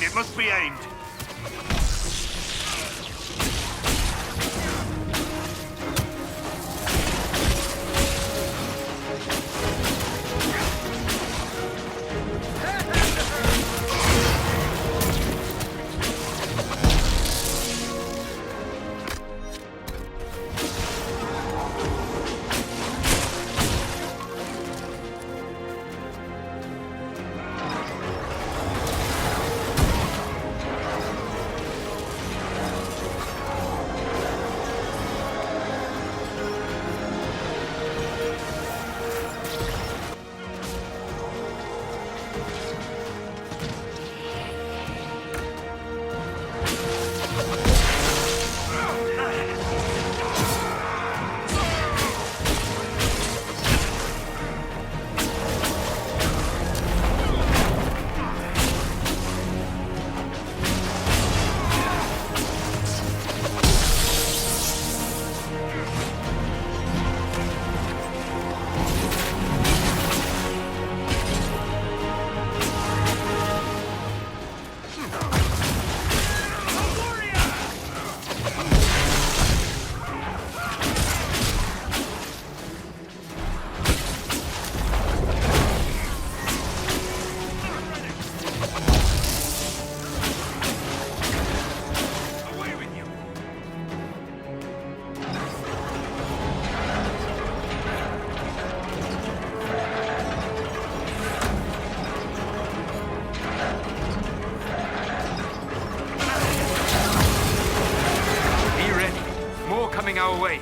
It must be aimed. Our way.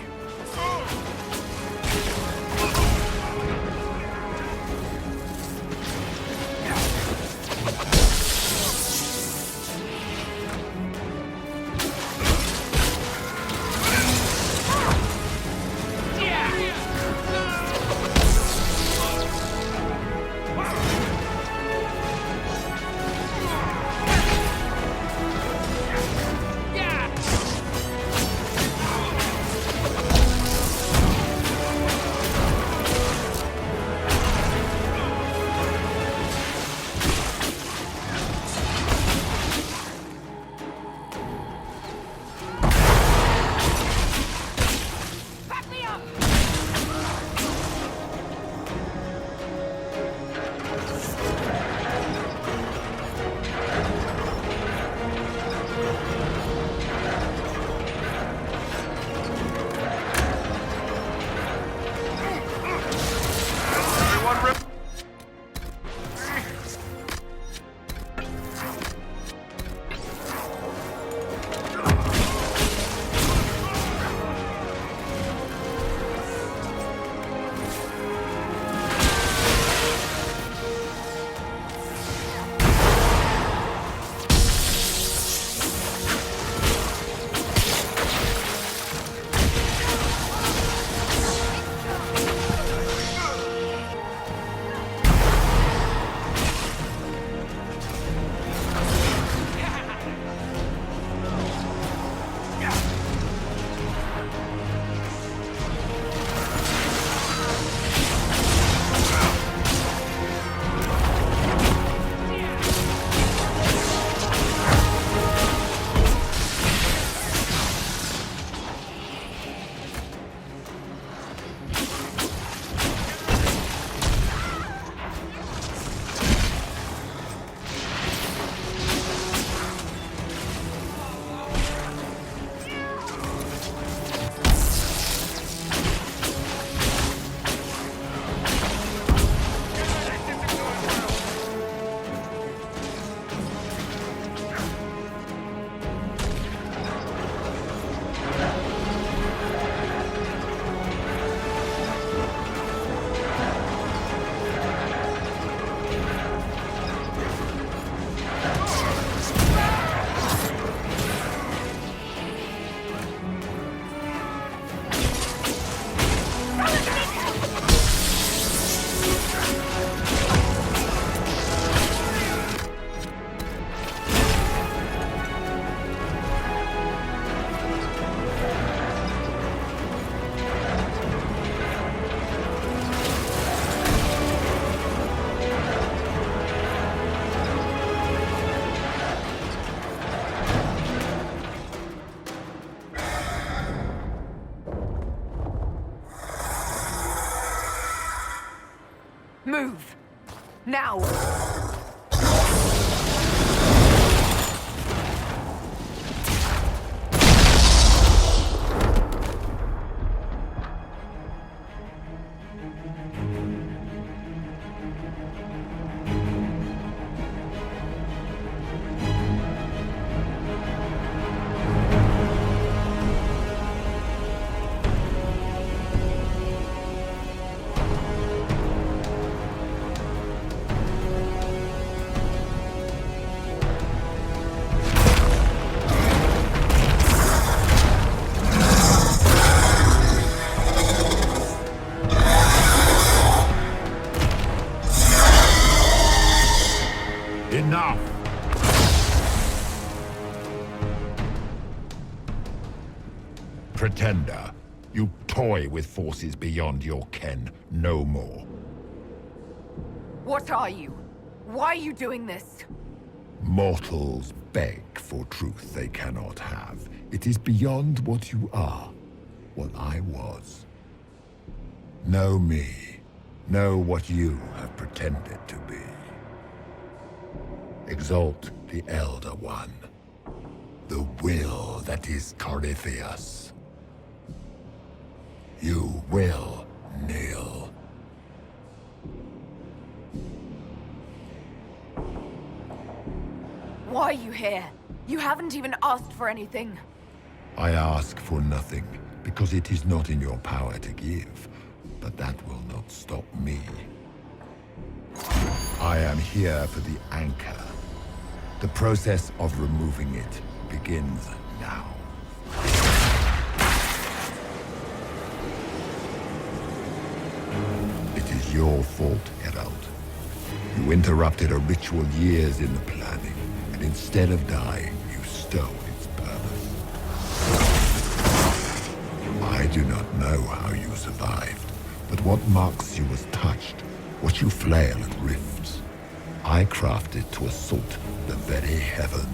Move! Now! Enough! Pretender, you toy with forces beyond your ken no more. What are you? Why are you doing this? Mortals beg for truth they cannot have. It is beyond what you are, what I was. Know me. Know what you have pretended to be. Exalt the Elder One. The will that is Corypheus. You will kneel. Why are you here? You haven't even asked for anything. I ask for nothing, because it is not in your power to give. But that will not stop me. I am here for the anchor. The process of removing it begins now. It is your fault, Herald. You interrupted a ritual years in the planning, and instead of dying, you stole its purpose. I do not know how you survived, but what marks you as touched, what you flail at rifts, I crafted to assault the very heavens.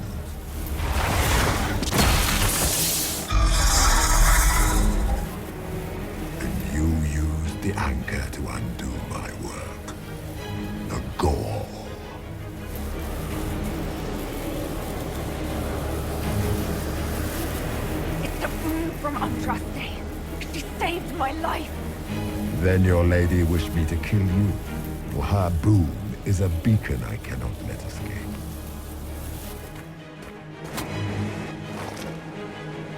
And you used the anchor to undo my work. The gore. It's the boon from Andraste. She saved my life. Then your lady wished me to kill you. For her boon is a beacon I cannot let escape.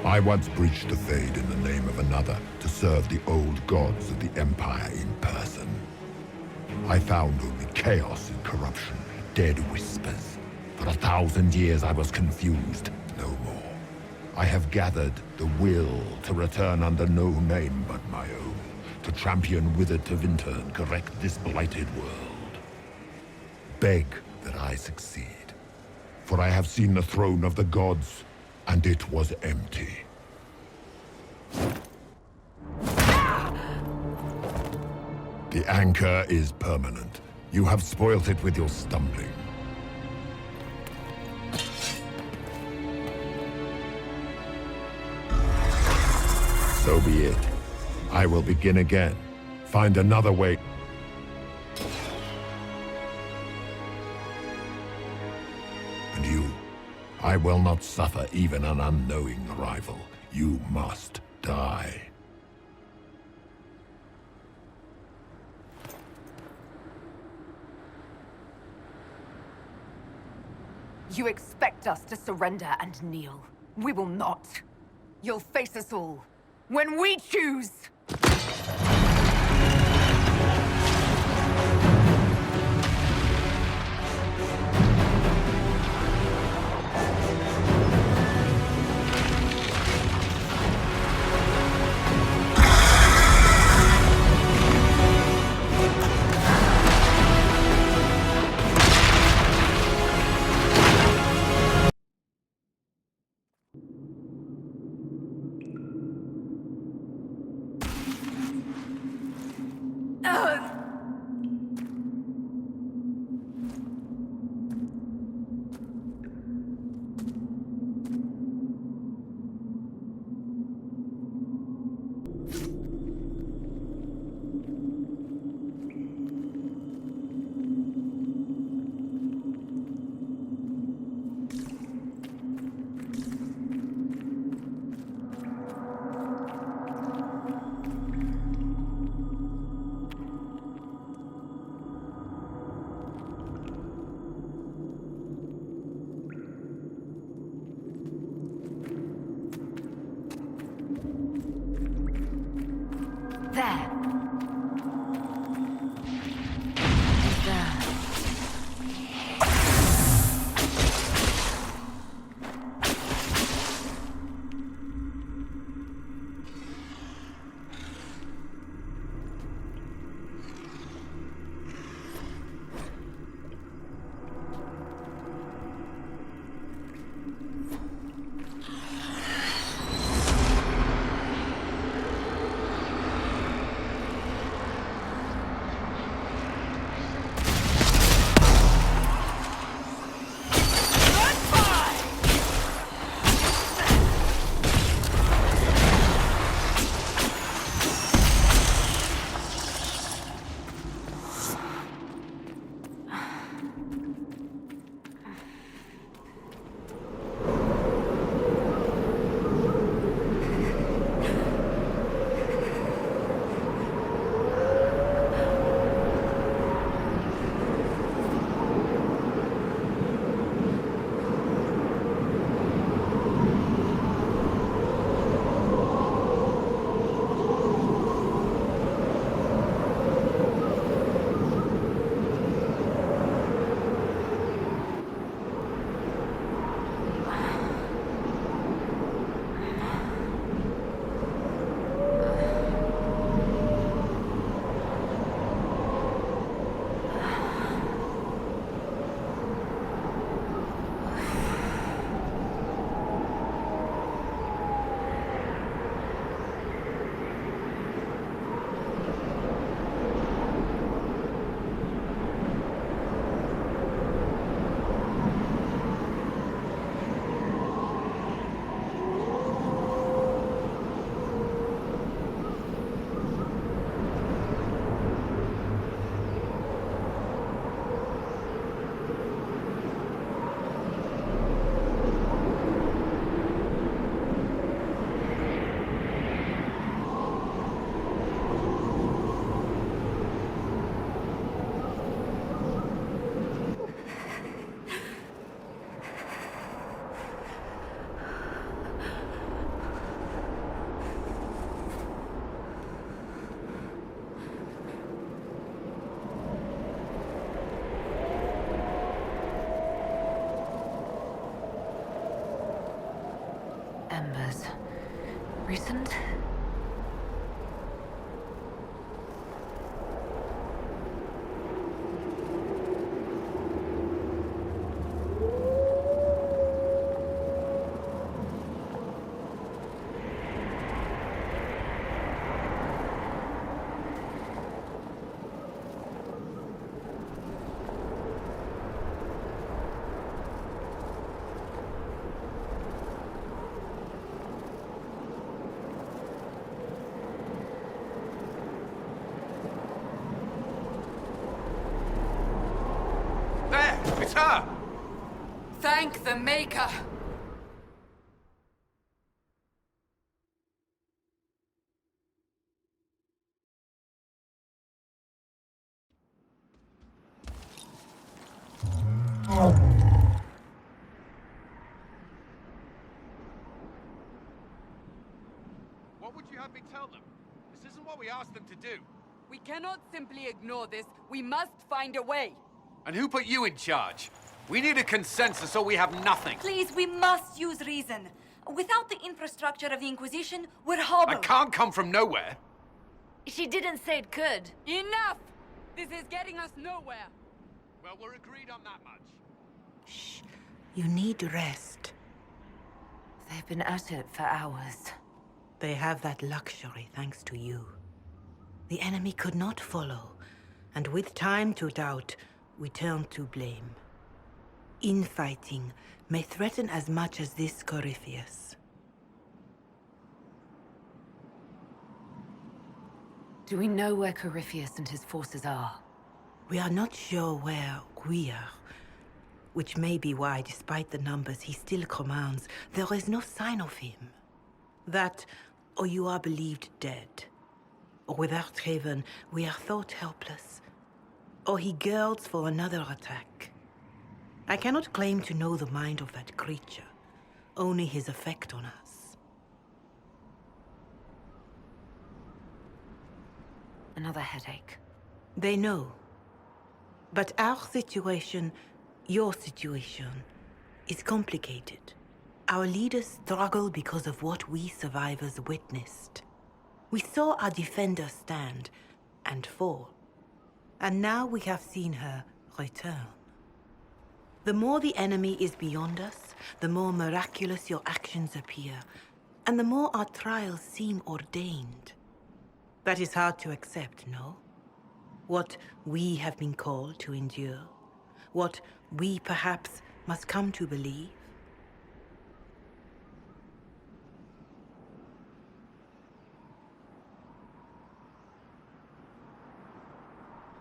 I once breached the Fade in the name of another to serve the old gods of the Empire in person. I found only chaos and corruption, dead whispers. For 1,000 years I was confused, no more. I have gathered the will to return under no name but my own, to champion Withered to Winter and correct this blighted world. Beg that I succeed, for I have seen the throne of the gods, and it was empty. The anchor is permanent. You have spoilt it with your stumbling. So be it. I will begin again. Find another way. And you, I will not suffer even an unknowing rival. You must die. You expect us to surrender and kneel. We will not. You'll face us all. When we choose! There. There. Embers. Recent? It's her! Thank the Maker! What would you have me tell them? This isn't what we asked them to do. We cannot simply ignore this. We must find a way. And who put you in charge? We need a consensus or we have nothing. Please, we must use reason. Without the infrastructure of the Inquisition, we're hobbled. I can't come from nowhere. She didn't say it could. Enough! This is getting us nowhere. Well, we're agreed on that much. Shh. You need rest. They've been at it for hours. They have that luxury thanks to you. The enemy could not follow, and with time to doubt, we turn to blame. Infighting may threaten as much as this Corypheus. Do we know where Corypheus and his forces are? We are not sure where we are, which may be why, despite the numbers he still commands, there is no sign of him. That, or you are believed dead. Or without Haven, we are thought helpless. Or he girds for another attack. I cannot claim to know the mind of that creature, only his effect on us. Another headache. They know. But our situation, your situation, is complicated. Our leaders struggle because of what we survivors witnessed. We saw our defender stand and fall. And now we have seen her return. The more the enemy is beyond us, the more miraculous your actions appear, and the more our trials seem ordained. That is hard to accept, no? What we have been called to endure, what we perhaps must come to believe.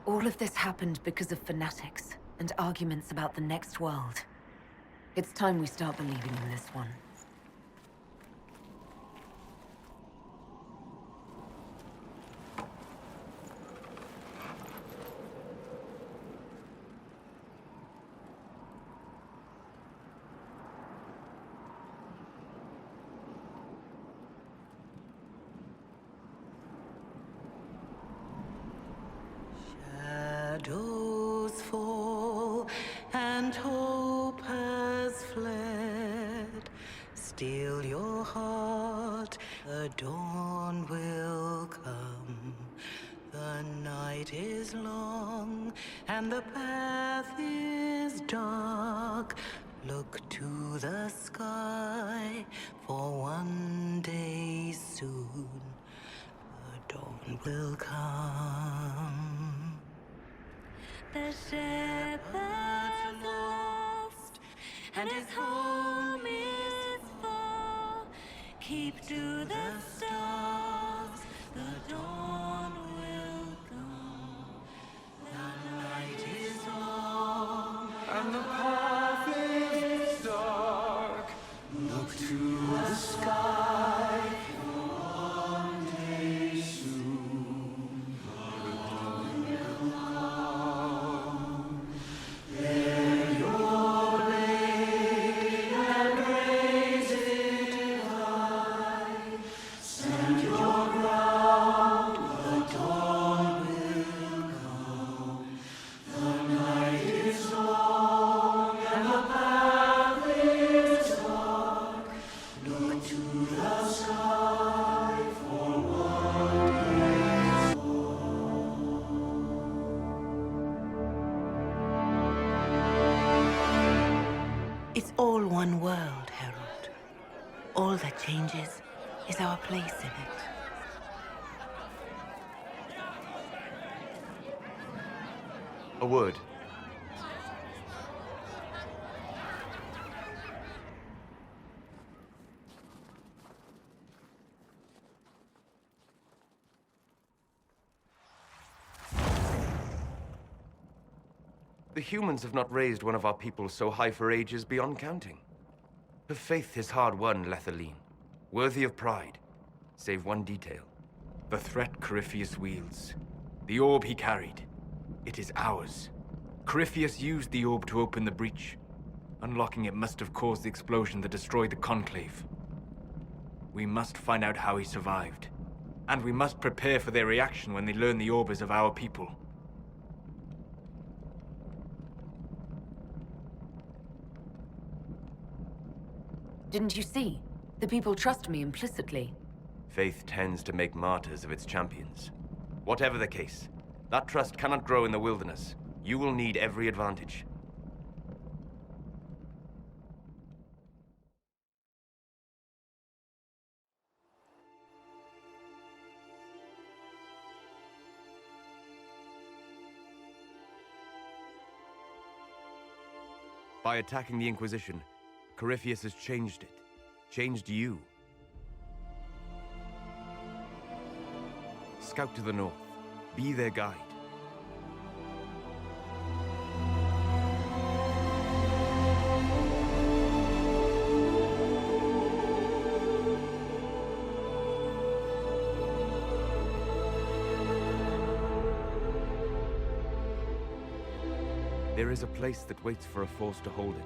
All of this happened because of fanatics and arguments about the next world. It's time we start believing in this one. Shadows fall and hope has fled. Still your heart, the dawn will come. The night is long and the path is dark. Look to the sky, for one day soon the dawn will come. The shepherd's lost, and his home is far. Keep to the stars, the dawn will come. The night is long, And the path is dark. Look to the sky. One day soon, the dawn will come. Bear your blade and raise it high. Stand your ground, the dawn will come. The night is long and the path is dark. Look to the sky for one day. It's all one world, Herald. All that changes is our place in it. A word. The humans have not raised one of our people so high for ages beyond counting. Her faith is hard won, Lethaline, worthy of pride, save one detail. The threat Corypheus wields. The orb he carried. It is ours. Corypheus used the orb to open the breach. Unlocking it must have caused the explosion that destroyed the Conclave. We must find out how he survived. And we must prepare for their reaction when they learn the orb is of our people. Didn't you see? The people trust me implicitly. Faith tends to make martyrs of its champions. Whatever the case, that trust cannot grow in the wilderness. You will need every advantage. By attacking the Inquisition, Corypheus has changed it. Changed you. Scout to the north. Be their guide. There is a place that waits for a force to hold it.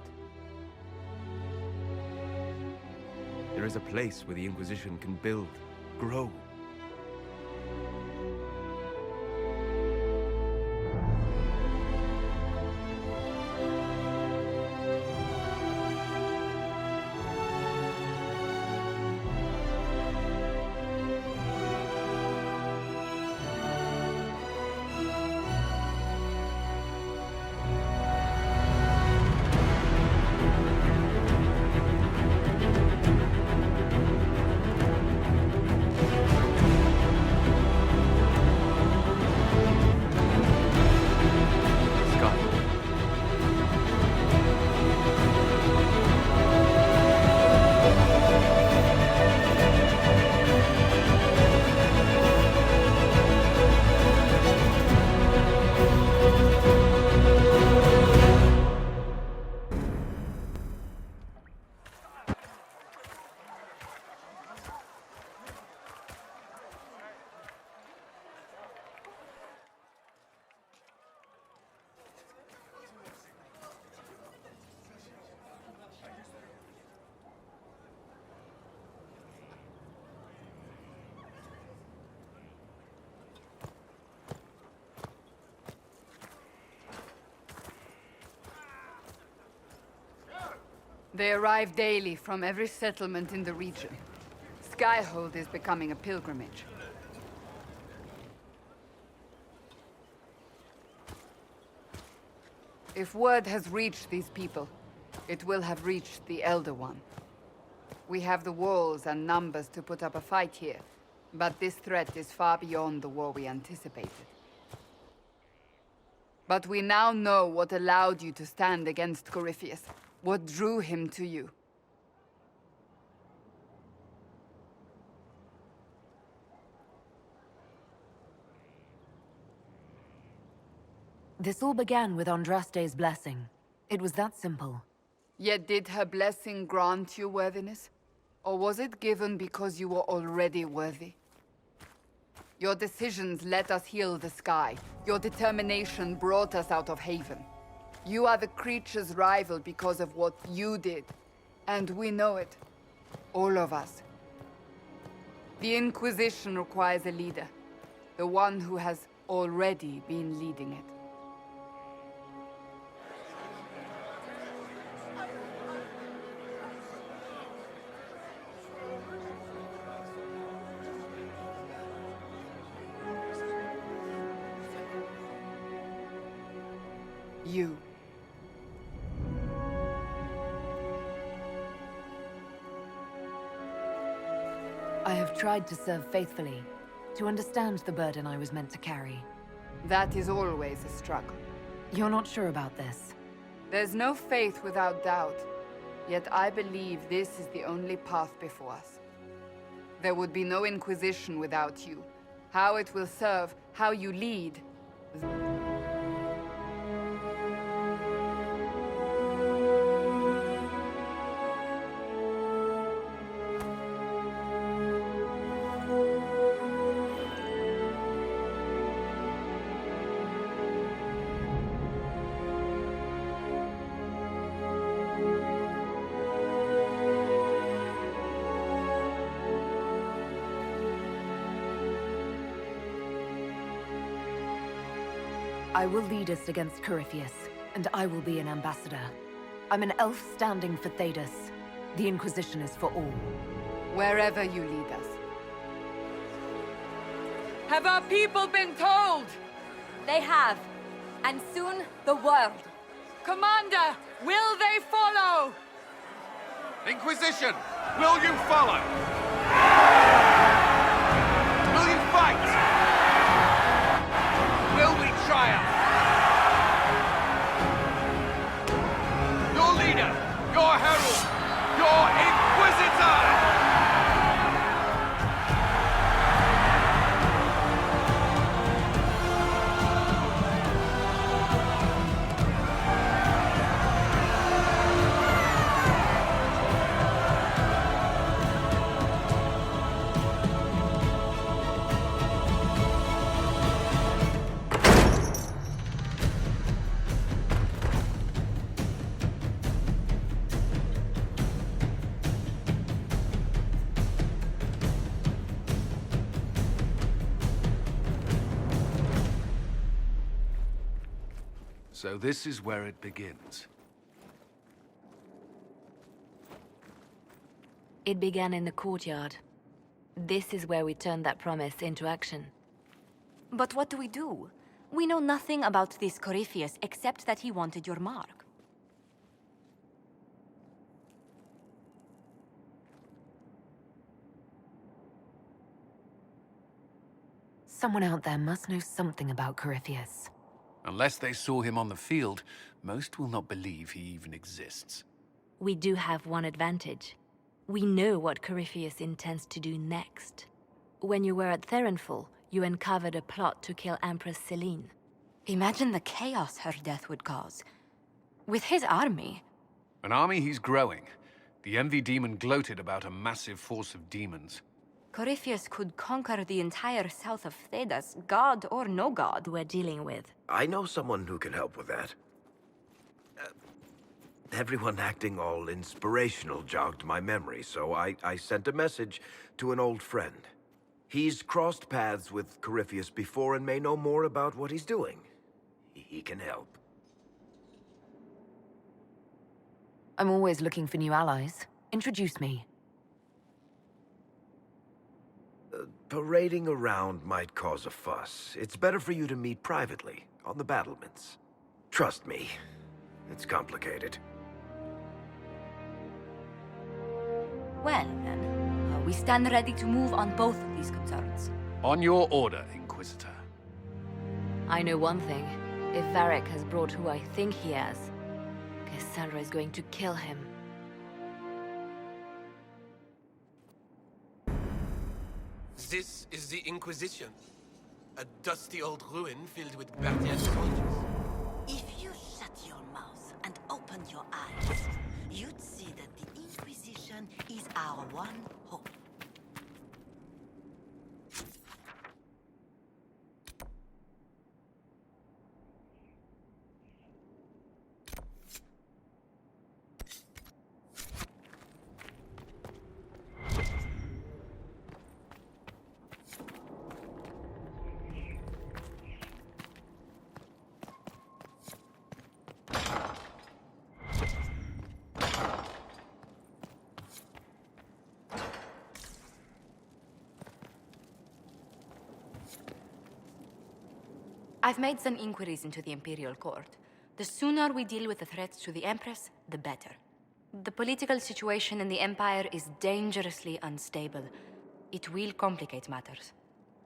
There is a place where the Inquisition can build, grow. They arrive daily from every settlement in the region. Skyhold is becoming a pilgrimage. If word has reached these people, it will have reached the Elder One. We have the walls and numbers to put up a fight here, but this threat is far beyond the war we anticipated. But we now know what allowed you to stand against Corypheus, what drew him to you. This all began with Andraste's blessing. It was that simple. Yet did her blessing grant you worthiness? Or was it given because you were already worthy? Your decisions let us heal the sky. Your determination brought us out of Haven. You are the creature's rival because of what you did. And we know it. All of us. The Inquisition requires a leader. The one who has already been leading it. You. I have tried to serve faithfully, to understand the burden I was meant to carry. That is always a struggle. You're not sure about this? There's no faith without doubt. Yet I believe this is the only path before us. There would be no Inquisition without you. How it will serve, how you lead. I will lead us against Corypheus, and I will be an ambassador. I'm an elf standing for Thedas. The Inquisition is for all. Wherever you lead us. Have our people been told? They have. And soon, the world. Commander, will they follow? Inquisition, will you follow? Will you fight? Will we triumph? Your leader, your herald, your Inquisitor! So this is where it begins. It began in the courtyard. This is where we turned that promise into action. But what do we do? We know nothing about this Corypheus except that he wanted your mark. Someone out there must know something about Corypheus. Unless they saw him on the field, most will not believe he even exists. We do have one advantage. We know what Corypheus intends to do next. When you were at Therenfall, you uncovered a plot to kill Empress Selene. Imagine the chaos her death would cause. With his army. An army he's growing. The Envy Demon gloated about a massive force of demons. Corypheus could conquer the entire south of Thedas, god or no god. We're dealing with. I know someone who can help with that. Everyone acting all inspirational jogged my memory, so I sent a message to an old friend. He's crossed paths with Corypheus before and may know more about what he's doing. He can help. I'm always looking for new allies. Introduce me. Parading around might cause a fuss. It's better for you to meet privately, on the battlements. Trust me, it's complicated. Well, then, we stand ready to move on both of these concerns. On your order, Inquisitor. I know one thing. If Varric has brought who I think he has, Cassandra is going to kill him. This is the Inquisition. A dusty old ruin filled with Bardian soldiers. If you shut your mouth and open your eyes, you'd see that the Inquisition is our one hope. I've made some inquiries into the Imperial Court. The sooner we deal with the threats to the Empress, the better. The political situation in the Empire is dangerously unstable. It will complicate matters.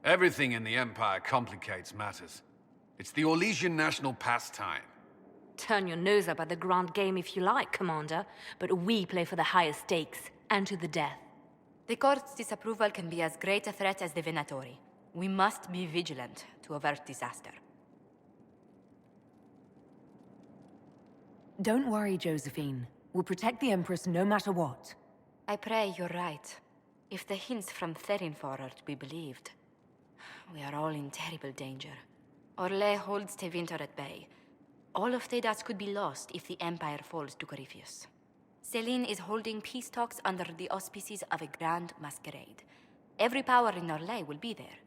Everything in the Empire complicates matters. It's the Orlesian national pastime. Turn your nose up at the grand game if you like, Commander, but we play for the highest stakes, and to the death. The Court's disapproval can be as great a threat as the Venatori. We must be vigilant to avert disaster. Don't worry, Josephine. We'll protect the Empress no matter what. I pray you're right. If the hints from Therinfor are to be believed, we are all in terrible danger. Orlais holds Tevinter at bay. All of Tedas could be lost if the Empire falls to Corypheus. Celine is holding peace talks under the auspices of a grand masquerade. Every power in Orlais will be there.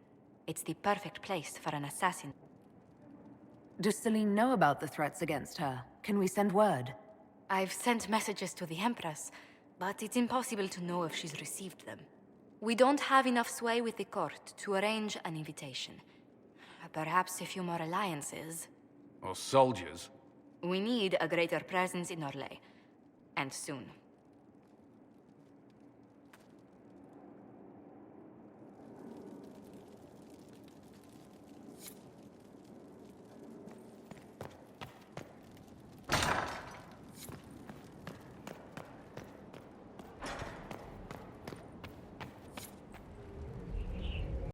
It's the perfect place for an assassin. Does Celine know about the threats against her? Can we send word? I've sent messages to the Empress, but it's impossible to know if she's received them. We don't have enough sway with the court to arrange an invitation. Perhaps a few more alliances. Or soldiers. We need a greater presence in Orlais. And soon.